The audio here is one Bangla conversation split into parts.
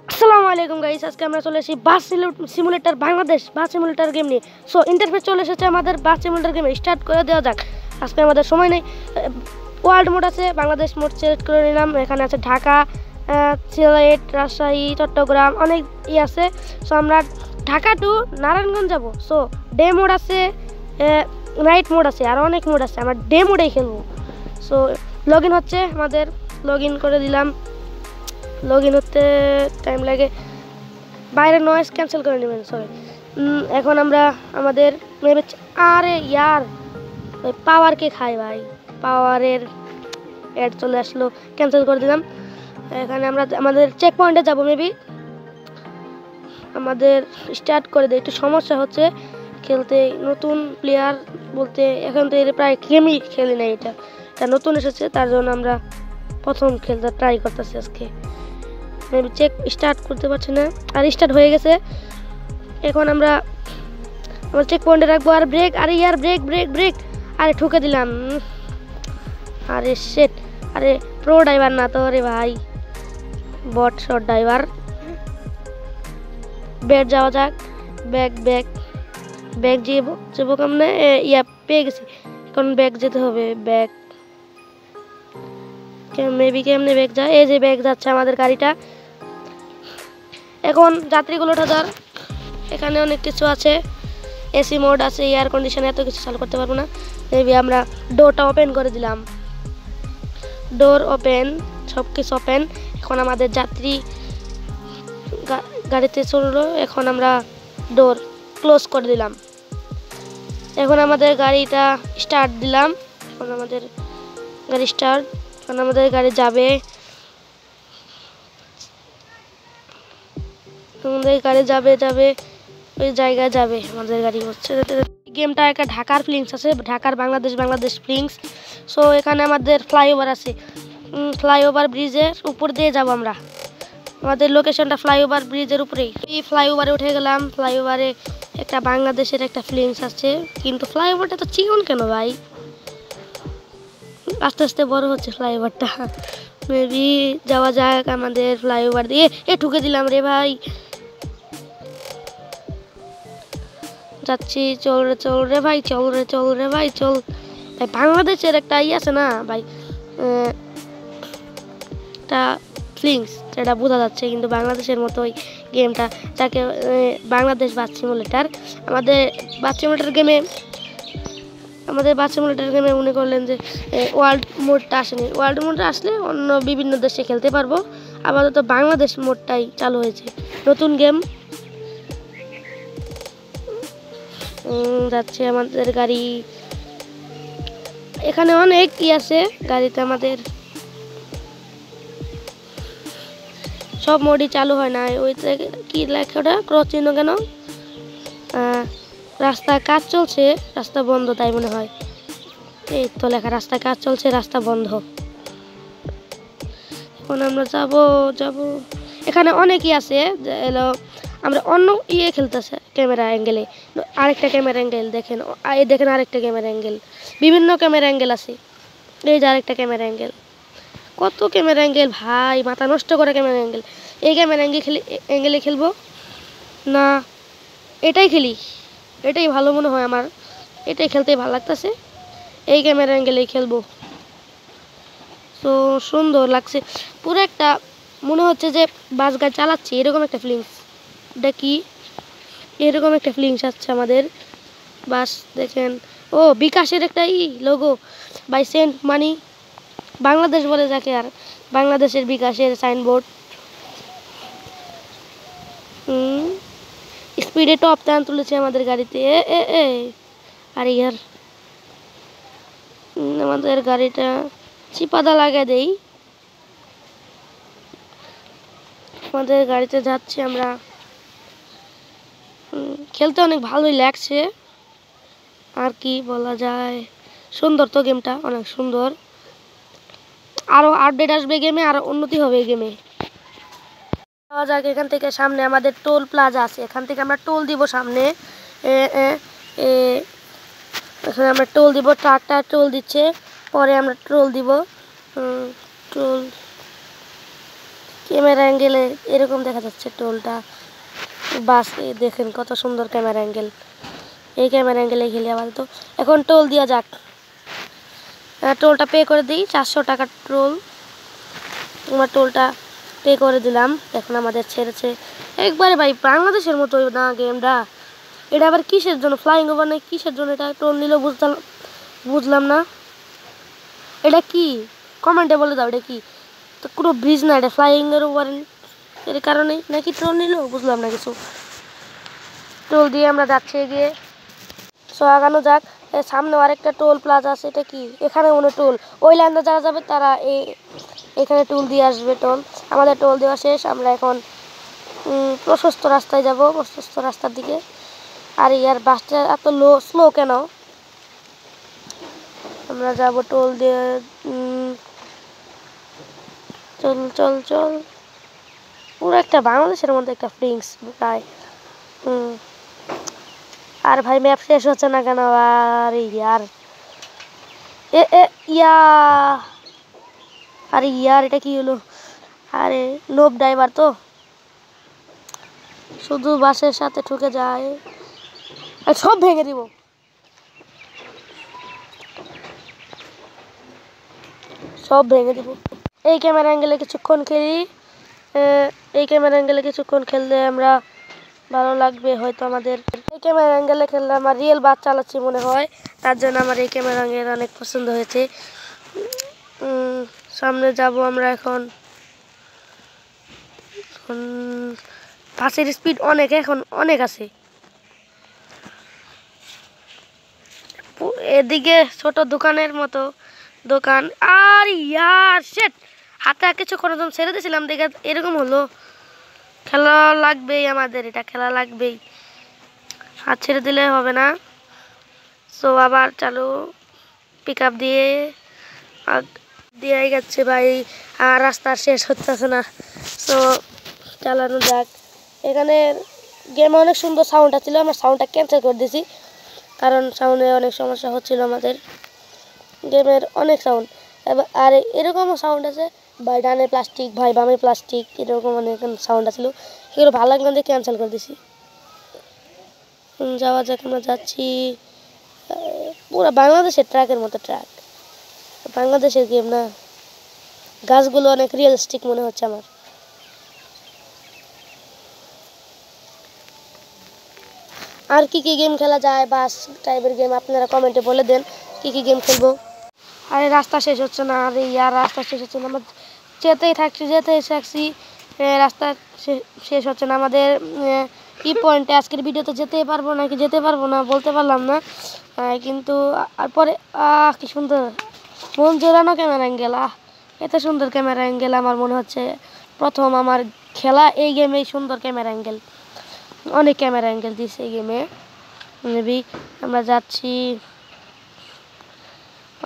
আসসালামু আলাইকুম গাইস, আজকে আমরা চলে এসেছি বাস সিমুলেটর বাংলাদেশ বাস সিমুলেটর গেম নিয়ে। সো ইন্টারফেস চলে এসেছে আমাদের বাস সিমুলেটর গেমে। স্টার্ট করে দেওয়া যাক। আজকে আমাদের সময় নেই। ওয়ার্ল্ড মোড আছে, বাংলাদেশ মোড সিলেক্ট করে নিলাম। এখানে আছে ঢাকা, সিলেট, রাজশাহী, চট্টগ্রাম, অনেক আছে। সো আমরা ঢাকা টু নারায়ণগঞ্জ যাব। সো ডে মোড আছে, নাইট মোড আছে, আর অনেক মোড আছে। আমরা ডে মোডেই খেলবো। সো লগ ইন হচ্ছে আমাদের, লগ ইন করে দিলাম। লগ ইন হতে টাইম লাগে, বাইরে নয়েজ ক্যান্সেল করে নেবেন। সরি, এখন আমরা আমাদের আরে ইয়ার ওই পাওয়ারকে খাই ভাই, পাওয়ারের অ্যাড চলে আসলো, ক্যান্সেল করে দিলাম। এখানে আমরা আমাদের চেক পয়েন্টে যাবো। মেবি আমাদের স্টার্ট করে দেয়, একটু সমস্যা হচ্ছে খেলতে। নতুন প্লেয়ার বলতে এখন তো প্রায় গেমই খেলি না, এটা নতুন এসেছে, তার জন্য আমরা প্রথম খেলতে ট্রাই করতেছি আজকে। মেবি চেক স্টার্ট করতে পারছি না, আর স্টার্ট হয়ে গেছে। এখন আমরা আমার চেক পয়েন্টে রাখবো। আর ব্রেক, আরে ইয়ার ব্রেক ব্রেক ব্রেক, আরে ঠুকে দিলাম। আরে শেট, আরে প্রো ড্রাইভার না তো রে ভাই, বট শট ড্রাইভার। ব্যাগ যাওয়া যাক, ব্যাগ ব্যাগ ব্যাগ যাবো কেমনে, ইয়া পেয়ে গেছি। এখন ব্যাগ যেতে হবে, ব্যাগ মেবি কেমনে ব্যাগ যায়। এই যে ব্যাগ যাচ্ছে আমাদের গাড়িটা। এখন যাত্রীগুলো ওঠার, এখানে অনেক কিছু আছে, এসি মোড আছে, এয়ার কন্ডিশন, এত কিছু চালু করতে পারবো না। মেবি আমরা ডোরটা ওপেন করে দিলাম, ডোর ওপেন, সব কিছু ওপেন। এখন আমাদের যাত্রী গাড়িতে চললো। এখন আমরা ডোর ক্লোজ করে দিলাম। এখন আমাদের গাড়িটা স্টার্ট দিলাম। এখন আমাদের গাড়ি স্টার্ট, এখন আমাদের গাড়ি যাবে, আমাদের গাড়ি যাবে যাবে ওই জায়গায় যাবে আমাদের গাড়ি হচ্ছে। গেমটা একটা ঢাকার ফিলিংস আছে, ঢাকার বাংলাদেশ ফিলিংস। সো এখানে আমাদের ফ্লাইওভার আছে, ফ্লাইওভার ব্রিজের উপর দিয়ে যাব আমরা। আমাদের লোকেশনটা ফ্লাইওভার ব্রিজের উপরেই। এই ফ্লাইওভারে উঠে গেলাম। ফ্লাইওভারে একটা বাংলাদেশের একটা ফিলিংস আছে, কিন্তু ফ্লাইওভারটা তো চিকন কেন ভাই, আস্তে আস্তে বড় হচ্ছে ফ্লাইওভারটা। মেবি যাওয়া যাক আমাদের ফ্লাইওভার দিয়ে। ঠুকে দিলাম রে ভাই, যাচ্ছি। চল রে ভাই, চল রে ভাই, চল ভাই। বাংলাদেশের একটা আছে না ভাই, একটা ফিলিংস, সেটা বোঝা যাচ্ছে, কিন্তু বাংলাদেশের মতোই গেমটা, যাকে বাংলাদেশ বাস সিমুলেটর। আমাদের বাস সিমুলেটর গেমে মনে করলেন যে ওয়ার্ল্ড মোডটা আসেনি। ওয়ার্ল্ড মোডটা আসলে অন্য বিভিন্ন দেশে খেলতে পারবো। আপাতত বাংলাদেশ মোডটাই চালু হয়েছে, নতুন গেম। যাচ্ছে আমাদের গাড়ি, এখানে অনেক আছে গাড়িতে। আমাদের সব মোডই চালু হয় না। ওই কি লেখাটা ক্রস চিহ্ন কেন? রাস্তা কাজ চলছে, রাস্তা বন্ধ তাই মনে হয়। এই তো লেখা রাস্তা কাজ চলছে, রাস্তা বন্ধ। এখন আমরা যাব। এখানে অনেকই আছে, এলো আমরা অন্য খেলতেছে ক্যামেরা অ্যাঙ্গেলে। আরেকটা ক্যামেরা অ্যাঙ্গেল দেখেন, এই দেখেন আরেকটা ক্যামেরা অ্যাঙ্গেল, বিভিন্ন ক্যামেরা অ্যাঙ্গেল আছে। এই যে আরেকটা ক্যামেরা অ্যাঙ্গেল, কত ক্যামেরা অ্যাঙ্গেল ভাই, মাথা নষ্ট করে ক্যামেরা অ্যাঙ্গেল। এই ক্যামেরা অ্যাঙ্গেলে খেলবো না, এটাই খেলি, এটাই ভালো মনে হয় আমার, এটাই খেলতেই ভালো লাগতেছে। এই ক্যামেরা অ্যাঙ্গেলেই খেলবো। তো সুন্দর লাগছে, পুরো একটা মনে হচ্ছে যে বাস গাড়ি চালাচ্ছি, এরকম একটা ফিলিংস। এটা কি এরকম একটা ফিলিংস আসছে আমাদের। বাস দেখেন, ও বিকাশের একটা লোগো বাই সেন্ট মানি, বাংলাদেশ বলে যাকে, আর বাংলাদেশের বিকাশের সাইনবোর্ড। স্পিডে টপ টান তুলেছে আমাদের গাড়িতে। আরে ইয়ার, আমাদের গাড়িটা চিপাদা লাগিয়ে দেই। আমাদের গাড়িতে যাচ্ছি আমরা, খেলতে অনেক ভালোই লাগছে, আর কি বলা যায়। সুন্দর তো গেমটা, অনেক সুন্দর। আরো আপডেট আসবে গেমে, আরো উন্নতি হবে গেমে। যাওয়া যাক। এখান থেকে সামনে আমাদের টোল প্লাজা আছে, এখান থেকে আমরা টোল দিব সামনে। এখানে আমরা টোল দিব, ট্রাকটা টোল দিচ্ছে, পরে আমরা টোল দিব। টোল ক্যামেরা অ্যাঙ্গেলে এরকম দেখা যাচ্ছে টোলটা। বাস দেখেন কত সুন্দর ক্যামেরা অ্যাঙ্গেল। এই ক্যামেরা অ্যাঙ্গেলে খেলি আপাতত। এখন টোল দেওয়া যাক। টোলটা পে করে দিই, 400 টাকার টোল। তোমার টোলটা পে করে দিলাম। এখন আমাদের ছেড়েছে একবারে ভাই বাংলাদেশের মতো না গেমটা। এটা আবার কিসের জন্য ফ্লাইং ওভার নেই, কিসের জন্য এটা টোল নিল বুঝলাম না। এটা কি কমেন্টে বলে দাও, এটা কি? তো কোনো ব্রিজ না, এটা ফ্লাইং এর ওভার এর কারণে নাকি টোল নিল, বুঝলাম না কিছু। টোল দিয়ে আমরা যাচ্ছি এগিয়ে, সো আগানো যাক। সামনে আরেকটা টোল প্লাজা আছে, এটা কি? এখানে মনে টোল, ওই লাইনে যারা যাবে তারা এখানে টোল দিয়ে আসবে। টোল আমাদের টোল দেওয়া শেষ। আমরা এখন প্রশস্ত রাস্তায় যাব, প্রশস্ত রাস্তার দিকে। আর ইয়ার বাসটা এত স্লো কেন? আমরা যাব টোল দিয়ে। চল চল চল, পুরো একটা বাংলাদেশের মধ্যে একটা ফিলিংস প্রায়। আর ভাই ম্যাপ শেষ হচ্ছে না কেন? আরে ইয়ার ইয়া, আরে ইয়ার এটা কি হলো? আরে নোব ড্রাইভার তো শুধু বাসের সাথে ঠুকে যায়, সব ভেঙে দিব। সব ভেঙে দিব। এই ক্যামেরা অ্যাঙ্গেলে কিছুক্ষণ খেলি। এই ক্যামেরা অ্যাঙ্গেলে কিছুক্ষণ খেললে আমরা ভালো লাগবে হয়তো আমাদের। এই ক্যামেরা অ্যাঙ্গেলে খেললে আমার রিয়েল বাস চালাচ্ছি মনে হয়, তার জন্য আমার এই ক্যামেরা অ্যাঙ্গেল অনেক পছন্দ হয়েছে। সামনে যাব আমরা এখন। বাসের স্পিড অনেক, এখন অনেক আছে। এদিকে ছোট দোকানের মতো দোকান। আর ইয়ার শেট, হাতে কিছুক্ষণের জন্য ছেড়ে দিয়েছিলাম, দেখে এরকম হলো। খেলা লাগবেই আমাদের, এটা খেলা লাগবেই, হাত ছেড়ে দিলে হবে না। সো আবার চালু, পিক আপ দিয়ে গেছে ভাই। আর রাস্তা শেষ হচ্ছে না, সো চালানো যাক। এখানে গেমে অনেক সুন্দর সাউন্ডটা ছিল, আমরা সাউন্ডটা ক্যান্সেল করে দিয়েছি কারণ সাউন্ডে অনেক সমস্যা হচ্ছিল আমাদের। গেমের অনেক সাউন্ড, আর এরকমও সাউন্ড আছে ভাই, ডানে প্লাস্টিক ভাই বামে প্লাস্টিক, এরকম অনেক সাউন্ড আছিল। এগুলো ভালো লাগলো দিয়ে ক্যান্সেল করে দিছি। যাওয়া যাক, আমরা যাচ্ছি। পুরো বাংলাদেশের ট্র্যাকের মতো ট্র্যাক, বাংলাদেশের গেম না। গাছগুলো অনেক রিয়েলিস্টিক মনে হচ্ছে আমার। আর কি কি গেম খেলা যায় বাস টাইপের গেম, আপনারা কমেন্টে বলে দেন কি কি গেম খেলবো। আরে রাস্তা শেষ হচ্ছে না, আরে ইয়ার রাস্তা শেষ হচ্ছে না, আমরা যেতেই থাকছি। রাস্তা শেষ হচ্ছে না আমাদের। কি পয়েন্টে আজকের ভিডিওতে যেতেই পারবো নাকি যেতে পারবো না বলতে পারলাম না, কিন্তু আর পরে কি সুন্দর মন জোরানো ক্যামেরা অ্যাঙ্গেল। এত সুন্দর ক্যামেরা অ্যাঙ্গেল আমার মনে হচ্ছে প্রথম আমার খেলা এই গেমে। সুন্দর ক্যামেরা অ্যাঙ্গেল, অনেক ক্যামেরা অ্যাঙ্গেল দিচ্ছে এই গেমে। মেবি আমরা যাচ্ছি,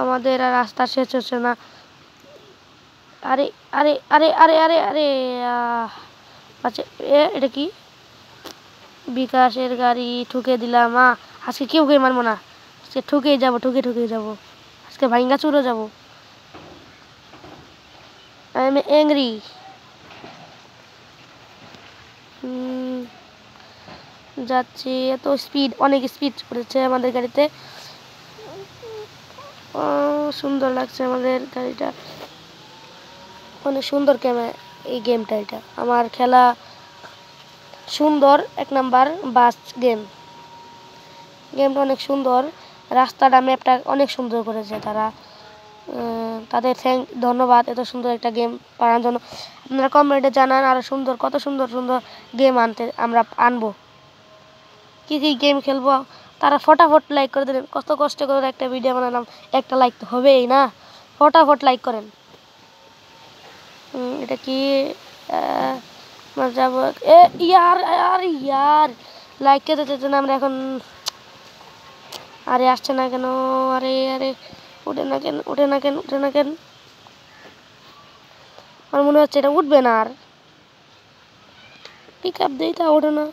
আমাদের আর রাস্তা শেষ হচ্ছে না। আরে আরে আরে আরে আরে আরে আচ্ছা, এটা কি? বিকাশের গাড়ি ঠুকে দিলাম। আজকে কেউ কে মারবো না, আজকে ঠুকেই যাবো, ঠুকে যাবো, আজকে ভাঙ্গা চুরো যাবো। I am angry. যাচ্ছি, এত স্পিড, অনেক স্পিড করেছে আমাদের গাড়িতে। সুন্দর লাগছে আমাদের গাড়িটা, অনেক সুন্দর ক্যামেরা এই গেমটা। এটা আমার খেলা সুন্দর এক নাম্বার বাস গেমটা অনেক সুন্দর। রাস্তাটা ম্যাপটা অনেক সুন্দর করেছে তারা, তাদের ধন্যবাদ এত সুন্দর একটা গেম বানানোর জন্য। আপনারা কমেন্টে জানান আরও সুন্দর, কত সুন্দর সুন্দর গেম আমরা আনবো, কী কী গেম খেলবো। তারা ফটাফট লাইক করে দেবেন, কত কষ্ট করে একটা ভিডিও বানালাম, একটা লাইক তো হবেই না, ফটাফট লাইক করেন। এটা কি যাবো? ইয়ার আর ইয়ার লাইক কে দিতে না আমরা এখন। আরে আসছে না কেন? আরে আরে উঠে না কেন? আমার মনে হচ্ছে এটা উঠবে না, আর পিক আপ দিই তা ওঠে না।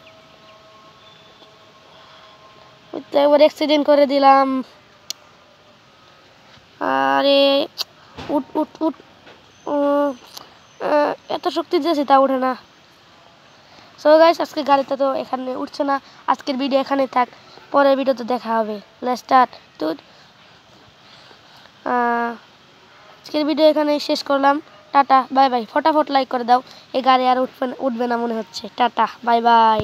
একবার অ্যাক্সিডেন্ট করে দিলাম। আরে উঠ উঠ উঠ, এত শক্তি দিয়েছি তা ওঠে না। সো গাইস আজকে গাড়িতে তো এখানে উঠছে না। আজকের ভিডিও এখানেই থাক, পরের ভিডিওতে দেখা হবে। Let's start. তো আজকের ভিডিও এখানেই শেষ করলাম। Tata bye bye. ফটাফট লাইক করে দাও, এই গাড়ি আর উঠবে না মনে হচ্ছে। Tata bye bye.